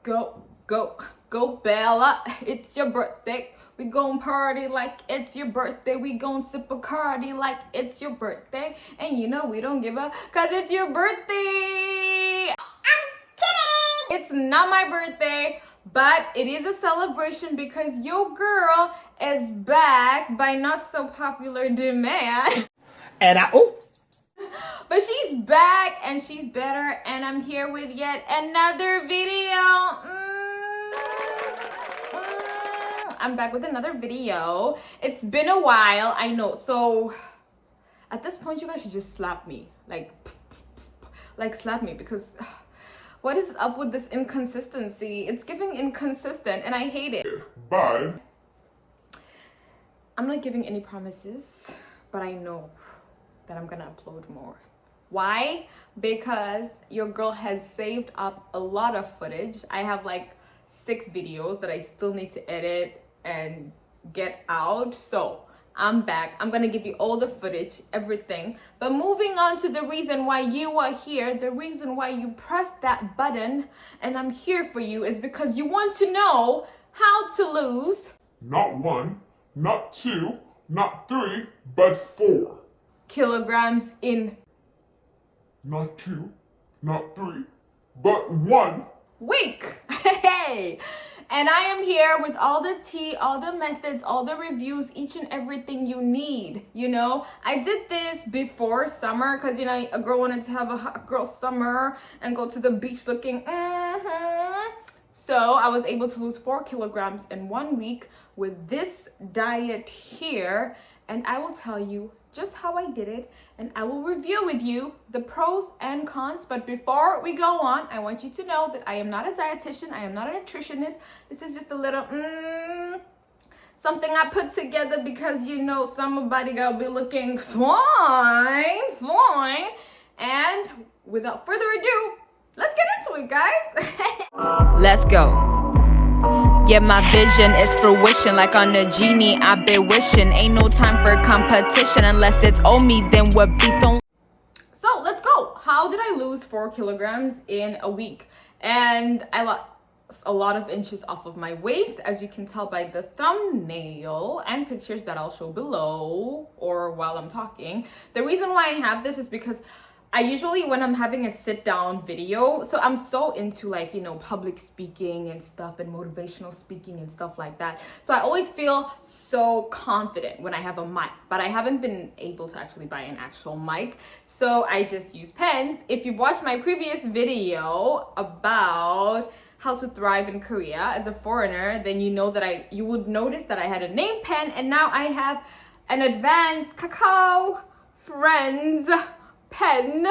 Go, go, go, Bella. It's your birthday. We gon' party like it's your birthday. We gon' sip a Cardi like it's your birthday. And you know we don't give up cause it's your birthday. I'm kidding. It's not my birthday, but it is a celebration because your girl is back by not so popular demand. And But she's back and she's better, and I'm here with yet another video. I'm back with another video. It's been a while, I know. So at this point, you guys should just slap me. Like slap me, because what is up with this inconsistency? It's giving inconsistent and I hate it. bye. I'm not giving any promises, but I know that I'm gonna upload more. Why? Because your girl has saved up a lot of footage. I have like 6 videos that I still need to edit and get out. So I'm back. I'm gonna give you all the footage, everything. But moving on to the reason why you are here, the reason why you pressed that button and I'm here for you is because you want to know how to lose Not 1, not 2, not 3, but 4. kilograms in Not 2, not 3, but 1. week. Hey, and I am here with all the tea, all the methods, all the reviews, each and everything you need. You know, I did this before summer because, you know, a girl wanted to have a hot girl summer and go to the beach looking So I was able to lose 4 kilograms in 1 week with this diet here, and I will tell you just how I did it, and I will review with you the pros and cons. But before we go on, I want you to know that I am not a dietitian, I am not a nutritionist. This is just a little something I put together because, you know, somebody gonna be looking fine. And without further ado, let's get into it, guys. Let's go. Yeah, my vision is fruition. Like on a genie, I've been wishing. Ain't no time for competition unless it's on me, then we're beef on. So let's go. How did I lose 4 kilograms in a week? And I lost a lot of inches off of my waist, as you can tell by the thumbnail and pictures that I'll show below or while I'm talking. The reason why I have this is because I usually, when I'm having a sit down video, so I'm so into like, you know, public speaking and stuff and motivational speaking and stuff like that. So I always feel so confident when I have a mic, but I haven't been able to actually buy an actual mic. So I just use pens. If you've watched my previous video about how to thrive in Korea as a foreigner, then you know that you would notice that I had a name pen, and now I have an advanced Kakao Friends pen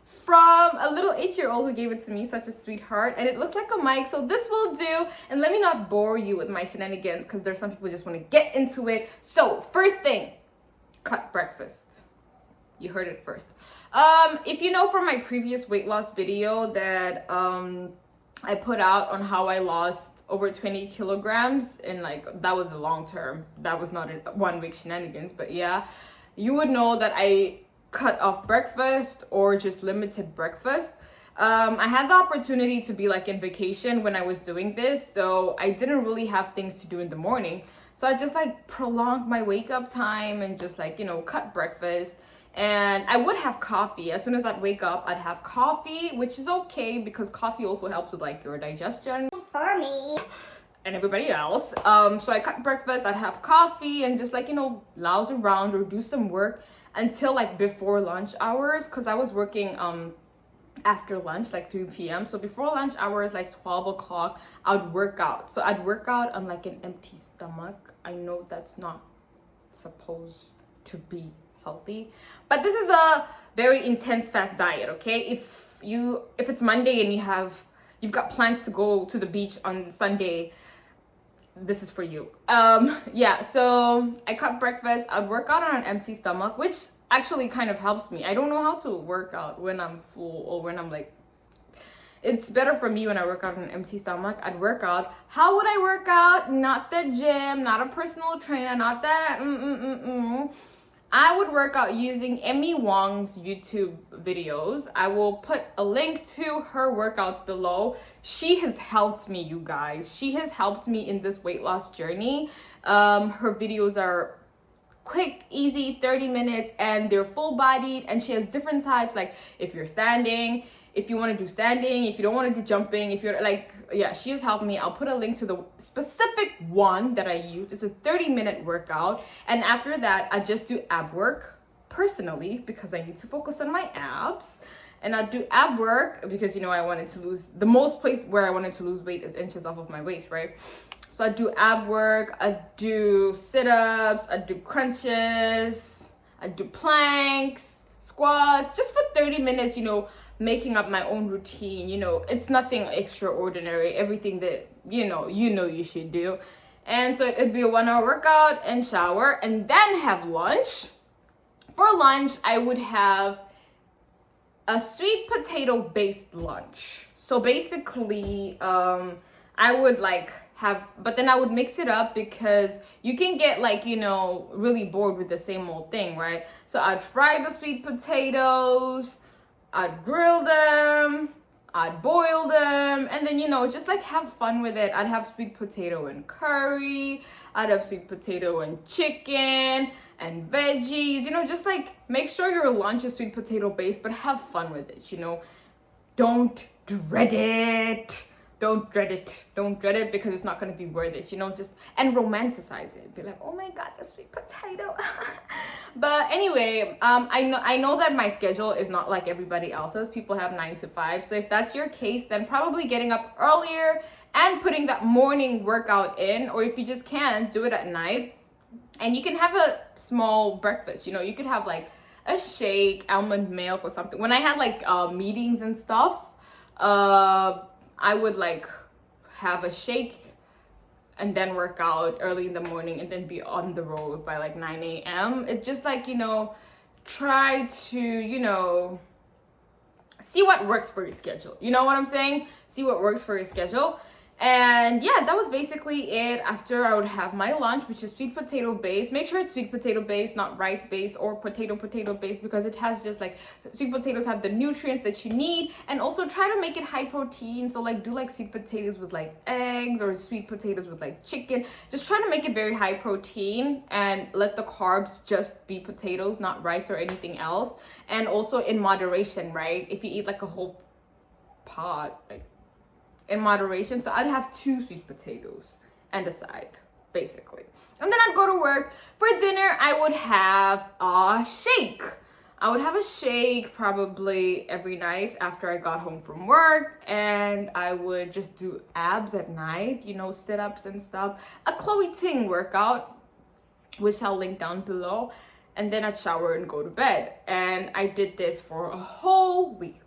from a little 8-year-old who gave it to me, such a sweetheart, and it looks like a mic, so this will do. And let me not bore you with my shenanigans because there's some people who just want to get into it. So first thing, cut breakfast. You heard it first. If you know from my previous weight loss video that I put out on how I lost over 20 kilograms, and like that was a long term, that was not a 1 week shenanigans, but yeah, you would know that I cut off breakfast or just limited breakfast. I had the opportunity to be like in vacation when I was doing this, so I didn't really have things to do in the morning, so I just like prolonged my wake up time and just like, you know, cut breakfast. And I would have coffee as soon as I'd wake up. I'd have coffee, which is okay because coffee also helps with like your digestion for me and everybody else. So I cut breakfast, I'd have coffee and just like, you know, lounge around or do some work until like before lunch hours, because I was working after lunch, like 3 p.m. So before lunch hours, like 12 o'clock, I'd work out. So I'd work out on like an empty stomach. I know that's not supposed to be healthy, but this is a very intense fast diet, okay? If it's Monday and you've got plans to go to the beach on Sunday, this is for you. Yeah, so I cut breakfast, I'd work out on an empty stomach, which actually kind of helps me. I don't know how to work out when I'm full or when I'm like, it's better for me when I work out on an empty stomach. I'd work out. How would I work out? Not the gym, not a personal trainer, not that. I would work out using Emmy Wong's YouTube videos. I will put a link to her workouts below. She has helped me, you guys. She has helped me in this weight loss journey. Her videos are quick, easy, 30 minutes, and they're full bodied, and she has different types, like if you're standing, if you want to do standing, if you don't want to do jumping, if you're like, yeah, she has helped me. I'll put a link to the specific one that I used. It's a 30-minute workout, and after that I just do ab work personally because I need to focus on my abs. And I do ab work because, you know, I wanted to lose, the most place where I wanted to lose weight is inches off of my waist, right? So I do ab work, I do sit-ups, I do crunches, I do planks, squats, just for 30 minutes, you know, making up my own routine. You know, it's nothing extraordinary, everything that, you know you should do. And so it'd be a 1-hour workout and shower and then have lunch. For lunch, I would have a sweet potato based lunch. So basically, I would like but then I would mix it up because you can get like, you know, really bored with the same old thing, right? So I'd fry the sweet potatoes, I'd grill them, I'd boil them, and then, you know, just like have fun with it. I'd have sweet potato and curry, I'd have sweet potato and chicken and veggies, you know, just like make sure your lunch is sweet potato based, but have fun with it, you know. Don't dread it. Don't dread it because it's not going to be worth it, you know, just, and romanticize it. Be like, oh my God, the sweet potato. But anyway, I know that my schedule is not like everybody else's. People have 9 to 5. So if that's your case, then probably getting up earlier and putting that morning workout in, or if you just can't, do it at night. And you can have a small breakfast, you know, you could have like a shake, almond milk or something. When I had like meetings and stuff, I would like have a shake and then work out early in the morning and then be on the road by like 9 a.m. It's just like, you know, try to, you know, see what works for your schedule. You know what I'm saying? See what works for your schedule. And yeah, that was basically it. After I would have my lunch, which is sweet potato based. Make sure it's sweet potato based, not rice based or potato based, because it has just like, sweet potatoes have the nutrients that you need. And also try to make it high protein. So like do like sweet potatoes with like eggs or sweet potatoes with like chicken. Just try to make it very high protein and let the carbs just be potatoes, not rice or anything else. And also in moderation, right? If you eat like a whole pot, like in moderation. So I'd have 2 sweet potatoes and a side, basically. And then I'd go to work. For dinner, I would have a shake. I would have a shake probably every night after I got home from work, and I would just do abs at night, you know, sit-ups and stuff. A Chloe Ting workout, which I'll link down below. And then I'd shower and go to bed. And I did this for a whole week.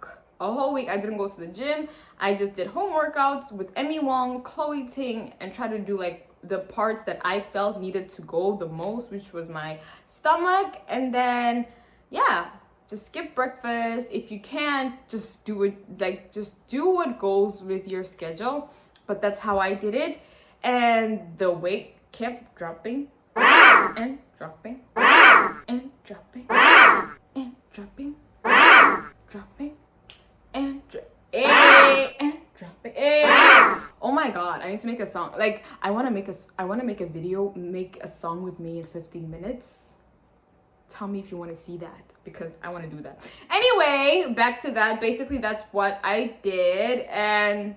I didn't go to the gym. I just did home workouts with Emmy Wong, Chloe Ting, and try to do like the parts that I felt needed to go the most, which was my stomach. And then, yeah, just skip breakfast. If you can't, just do it, like just do what goes with your schedule. But that's how I did it. And the weight kept dropping and dropping and dropping and dropping, dropping. And drop it. Oh my God, I need to make a song. Like I want to make a video, make a song with me in 15 minutes. Tell me if you want to see that, because I want to do that. Anyway, back to that. Basically, that's what I did, and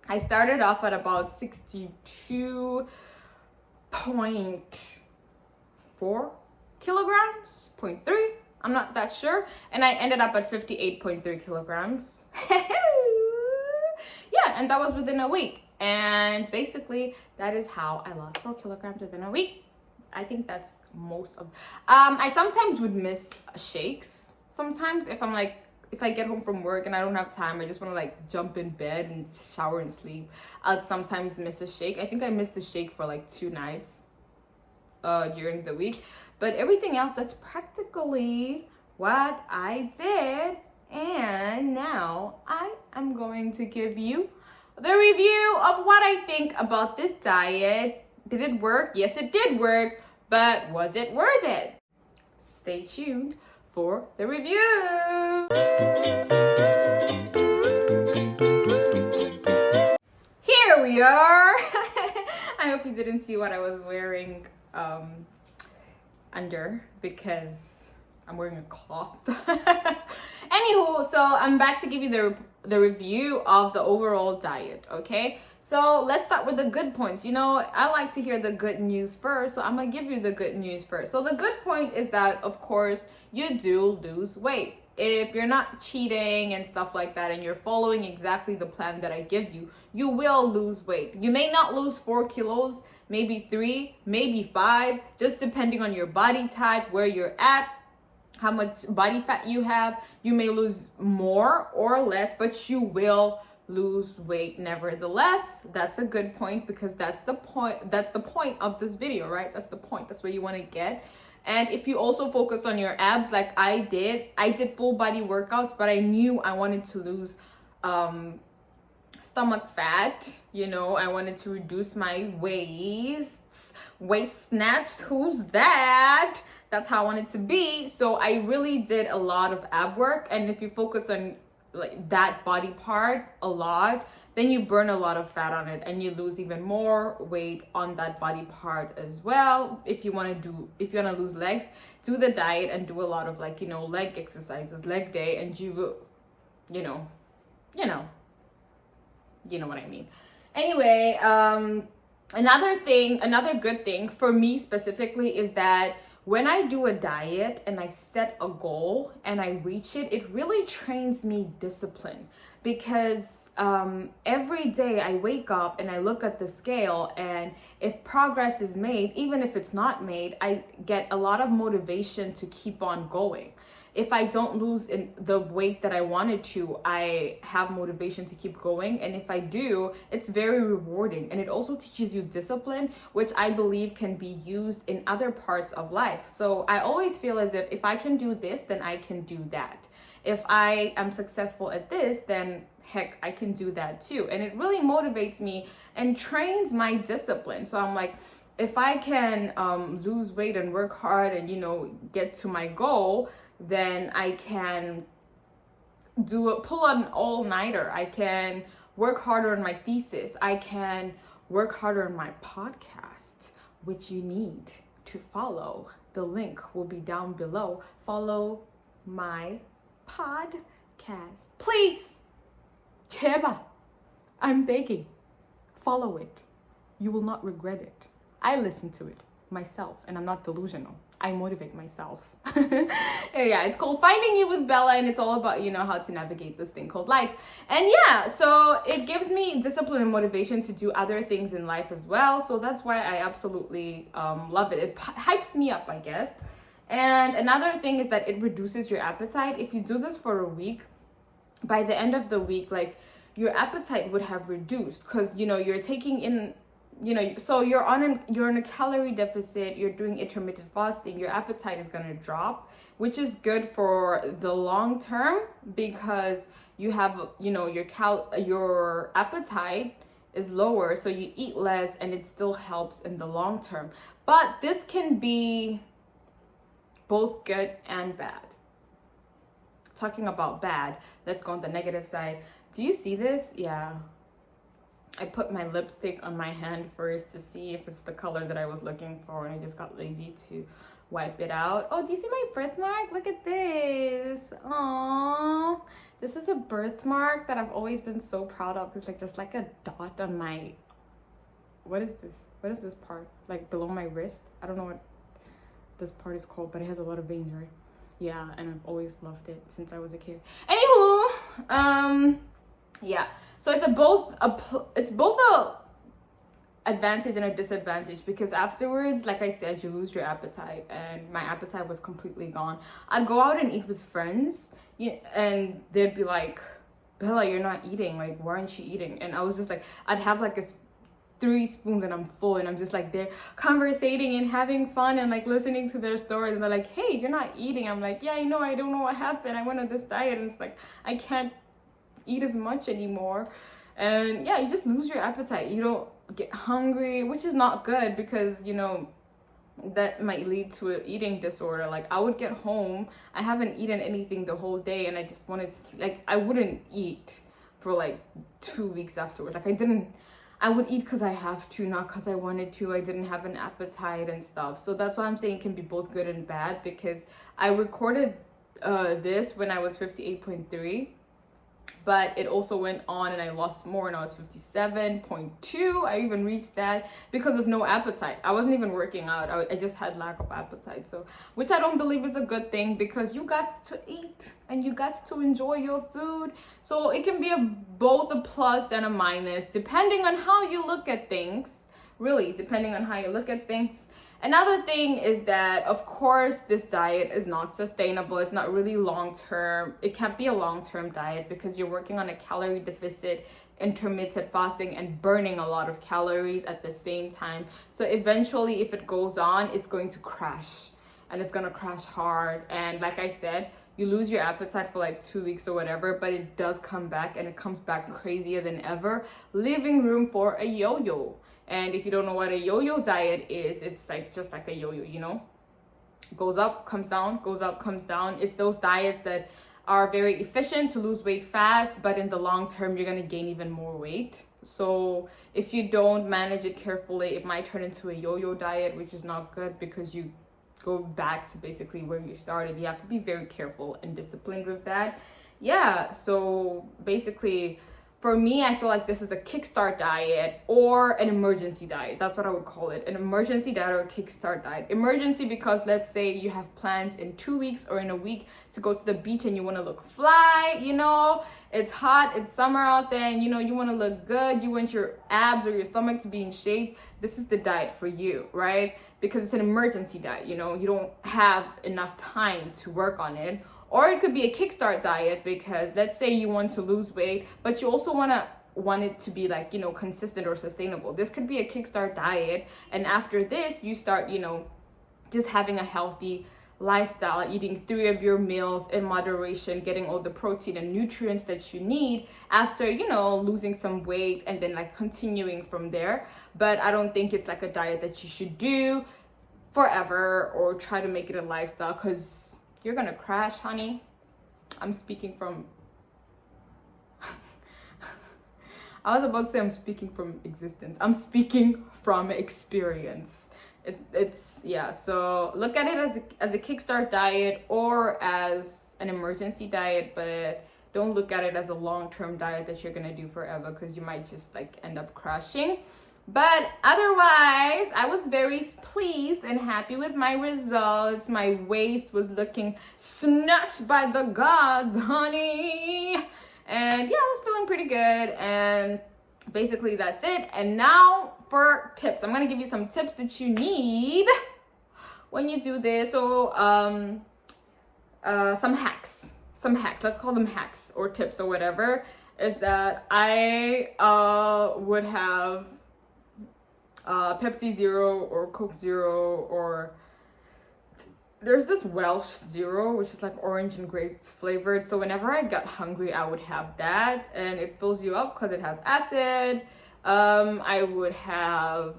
I started off at about 62.4 kilograms, 0.3. I'm not that sure. And I ended up at 58.3 kilograms. Yeah, and that was within a week. And basically, that is how I lost 4 kilograms within a week. I think that's most of... I sometimes would miss shakes. Sometimes if I get home from work and I don't have time, I just want to like jump in bed and shower and sleep, I'll sometimes miss a shake. I think I missed a shake for like 2 nights during the week. But everything else, that's practically what I did. And now I am going to give you the review of what I think about this diet. Did it work? Yes, it did work. But was it worth it? stay tuned for the review. Here we are. I hope you didn't see what I was wearing under, because I'm wearing a cloth. Anywho, so I'm back to give you the review of the overall diet, okay? So let's start with the good points. You know, I like to hear the good news first, so I'm gonna give you the good news first. So the good point is that, of course, you do lose weight. If you're not cheating and stuff like that, and you're following exactly the plan that I give you, you will lose weight. You may not lose 4 kilos, maybe 3, maybe 5, just depending on your body type, where you're at, how much body fat you have. You may lose more or less, but you will lose weight nevertheless. That's a good point, because that's the point of this video, right? That's the point. That's where you want to get. And if you also focus on your abs like I did full body workouts, but I knew I wanted to lose stomach fat. You know, I wanted to reduce my waist snatch. Who's that? That's how I wanted to be. So I really did a lot of ab work. And if you focus on like that body part a lot, then you burn a lot of fat on it, and you lose even more weight on that body part as well. If you want to lose legs, do the diet and do a lot of, like, you know, leg exercises, leg day, and you will, you know what I mean. Anyway, another good thing for me specifically is that when I do a diet and I set a goal and I reach it, it really trains me discipline, because every day I wake up and I look at the scale, and if progress is made, even if it's not made, I get a lot of motivation to keep on going. If I don't lose in the weight that I wanted to, I have motivation to keep going. And if I do, it's very rewarding. And it also teaches you discipline, which I believe can be used in other parts of life. So I always feel as if I can do this, then I can do that. If I am successful at this, then heck, I can do that too. And it really motivates me and trains my discipline. So I'm like, if I can lose weight and work hard and, you know, get to my goal, then I can pull an all-nighter. I can work harder on my thesis. I can work harder on my podcast, which you need to follow. The link will be down below. Follow my podcast. Please, 제발, I'm begging. Follow it. You will not regret it. I listen to it myself, and I'm not delusional. I motivate myself. Yeah, it's called Finding You with Bella, and it's all about, you know, how to navigate this thing called life. And yeah, so it gives me discipline and motivation to do other things in life as well. So that's why I absolutely love it. It hypes me up, I guess. And another thing is that it reduces your appetite. If you do this for a week, by the end of the week, like, your appetite would have reduced, because, you know, you're taking in, you know, so you're in a calorie deficit, you're doing intermittent fasting, your appetite is going to drop, which is good for the long term, because you have, you know, your appetite is lower, so you eat less, and it still helps in the long term. But this can be both good and bad. Talking about bad, let's go on the negative side. Do you see this? Yeah. I put my lipstick on my hand first to see if it's the color that I was looking for, and I just got lazy to wipe it out. Oh, do you see my birthmark? Look at this. Aww. This is a birthmark that I've always been so proud of. It's like just like a dot on my, what is this? What is this part? Like below my wrist? I don't know what this part is called, but it has a lot of veins, right? Yeah, and I've always loved it since I was a kid. Anywho, yeah. So it's both a advantage and a disadvantage, because afterwards, like I said, you lose your appetite, and my appetite was completely gone. I'd go out and eat with friends, and they'd be like, Bella, you're not eating, like, why aren't you eating? And I was just like, I'd have like 3 spoons and I'm full, and I'm just like there conversating and having fun and like listening to their stories, and they're like, hey, you're not eating. I'm like, yeah, I know, I don't know what happened. I went on this diet, and it's like I can't eat as much anymore. And yeah, you just lose your appetite. You don't get hungry, which is not good, because, you know, that might lead to an eating disorder. Like I would get home, I haven't eaten anything the whole day, and I just wanted to, like, I wouldn't eat for like 2 weeks afterwards. Like I would eat because I have to, not because I wanted to. I didn't have an appetite and stuff. So that's why I'm saying it can be both good and bad, because I recorded this when I was 58.3, but it also went on and I lost more and I was 57.2. I even reached that because of no appetite. I wasn't even working out. I just had lack of appetite. So, which I don't believe is a good thing, because you got to eat and you got to enjoy your food. So it can be both a plus and a minus, depending on how you look at things. Really, depending on how you look at things. Another thing is that, of course, this diet is not sustainable. It's not really long-term. It can't be a long-term diet because you're working on a calorie deficit, intermittent fasting, and burning a lot of calories at the same time. So eventually, if it goes on, it's going to crash, and it's going to crash hard. And like I said, you lose your appetite for like 2 weeks or whatever, but it does come back, and it comes back crazier than ever, leaving room for a yo-yo. And if you don't know what a yo-yo diet is, it's like just like a yo-yo, you know? Goes up, comes down, goes up, comes down. It's those diets that are very efficient to lose weight fast, but in the long term, you're gonna gain even more weight. So if you don't manage it carefully, it might turn into a yo-yo diet, which is not good, because you go back to basically where you started. You have to be very careful and disciplined with that. Yeah, so basically, for me, I feel like this is a kickstart diet or an emergency diet. That's what I would call it. An emergency diet or a kickstart diet. Emergency because let's say you have plans in 2 weeks or in a week to go to the beach and you want to look fly, you know, it's hot, it's summer out there, and you know, you want to look good, you want your abs or your stomach to be in shape. This is the diet for you, right? Because it's an emergency diet, you know, you don't have enough time to work on it. Or it could be a kickstart diet because let's say you want to lose weight, but you also want it to be like, you know, consistent or sustainable. This could be a kickstart diet. And after this, you start, you know, just having a healthy lifestyle, eating 3 of your meals in moderation, getting all the protein and nutrients that you need after, you know, losing some weight, and then like continuing from there. But I don't think it's like a diet that you should do forever or try to make it a lifestyle, because you're gonna crash, honey. I'm speaking from I was about to say I'm speaking from existence. I'm speaking from experience. It's yeah, so look at it as a kickstart diet or as an emergency diet, but don't look at it as a long-term diet that you're gonna do forever, because you might just like end up crashing. But otherwise, I was very pleased and happy with my results. My waist was looking snatched by the gods, honey. And yeah, I was feeling pretty good. And basically that's it. And now for tips. I'm going to give you some tips that you need when you do this. So some hacks. Let's call them hacks or tips or whatever. Is that I would have Pepsi Zero or Coke Zero, or there's this Welsh Zero, which is like orange and grape flavored. So whenever I got hungry, I would have that, and it fills you up because it has acid. I would have,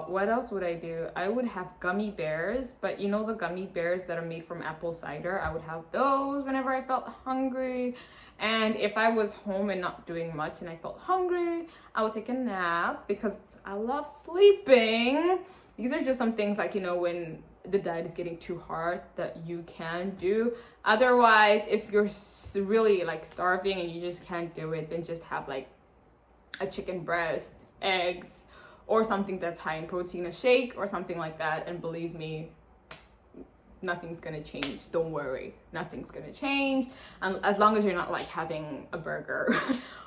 what else would I do? I would have gummy bears, but you know the gummy bears that are made from apple cider? I would have those whenever I felt hungry. And if I was home and not doing much and I felt hungry, I would take a nap because I love sleeping. These are just some things like, you know, when the diet is getting too hard that you can do. Otherwise, if you're really like starving and you just can't do it, then just have like a chicken breast, eggs, or something that's high in protein, a shake or something like that. And believe me, nothing's gonna change. Don't worry, nothing's gonna change. As long as you're not like having a burger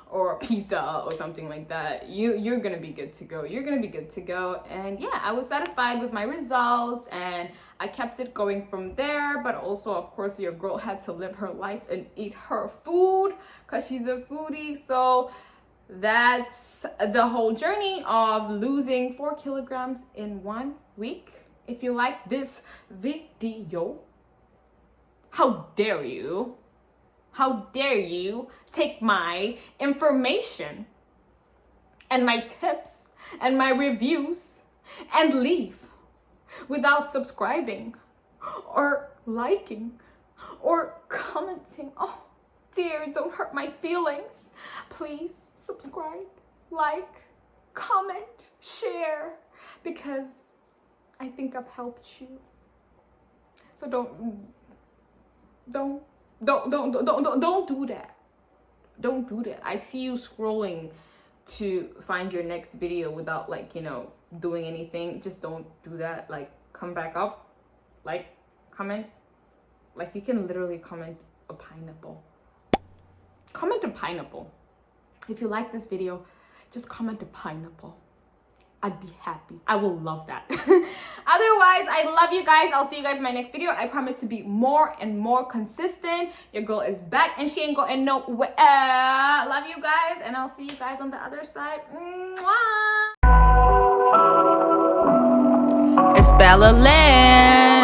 or a pizza or something like that, you're gonna be good to go. You're gonna be good to go. And yeah, I was satisfied with my results and I kept it going from there. But also, of course, your girl had to live her life and eat her food because she's a foodie. So that's the whole journey of losing 4 kilograms in 1 week. If you like this video, how dare you take my information and my tips and my reviews and leave without subscribing or liking or commenting. Oh dear, don't hurt my feelings. Please subscribe, like, comment, share, because I think I've helped you. So don't do that. Don't do that. I see you scrolling to find your next video without, like, you know, doing anything. Just don't do that. Like, come back up, like, comment. Like, you can literally comment a pineapple. Comment a pineapple. If you like this video, just comment a pineapple. I'd be happy. I will love that. Otherwise, I love you guys. I'll see you guys in my next video. I promise to be more and more consistent. Your girl is back and she ain't going nowhere. Love you guys, and I'll see you guys on the other side. Mwah! It's Bella Lynn.